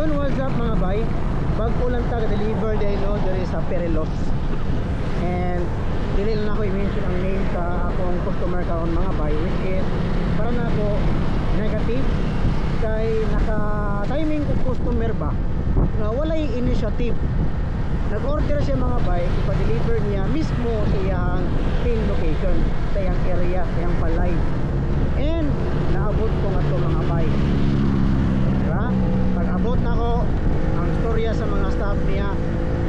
Ayun, what's up mga bay? Bago lang taga-deliver dahil no, there is a Perelos. And dili lang ako i-mention ang name sa akong customer karon mga bay, which is para na ako negative kay naka-timing ko customer ba nga walay initiative. Nag-order siya mga bay, ipa-deliver niya mismo sa iyang pin location, sa iyang area, sa iyang palay. And naabot ko nga to mga bay. Diba? Pag-abot na ko, ang storya sa mga staff niya,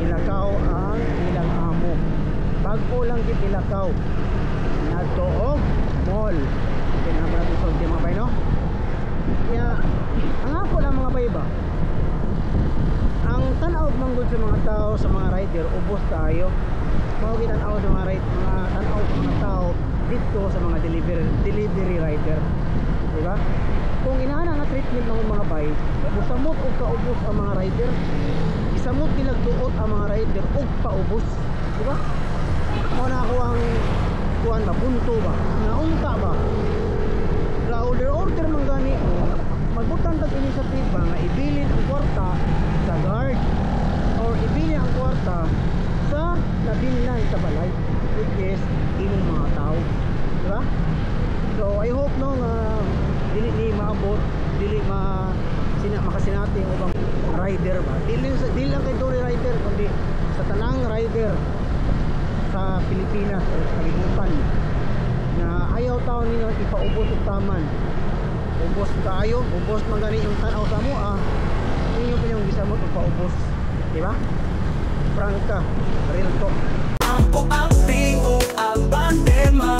ilakaw ang ilang amo. Bago lang din ilakaw, nagtuog mall. Hindi na natin solve mga bay, no? Kaya, ang ako lang mga bay ba, ang tanaw manggod sa mga tao, sa mga rider, ubos tayo. Mawagin tanaw sa mga rider, mga tanaw sa mga tao dito sa mga delivery rider, diba? Kung inaana na treatment ng mga bay, musamot o kaubos ang mga rider, isamot pinagduot ang mga rider o paubos, diba? Kung na ako ang kuhan ba, punto ba, naunta ba, order man gani mo, magbutang tag initiative ba nga ibilin ang kwarta sa guard or ibilin ang kwarta sa nabinlan sa balay, which is inyong mga tao, diba? So I hope no nga dili ni maabot, dili makasinati ang ubang rider ba, dili lang kay Dory rider kundi sa tanang rider sa Pilipinas o sa kalibutan na ayaw tao ninyo ipaubos og taman. Ubos kayo, ubos man gani yung tanaw sa mo inyo pa yung gisamot og paubos, diba? Franka, real talk. Ako ang tingog ang bande mga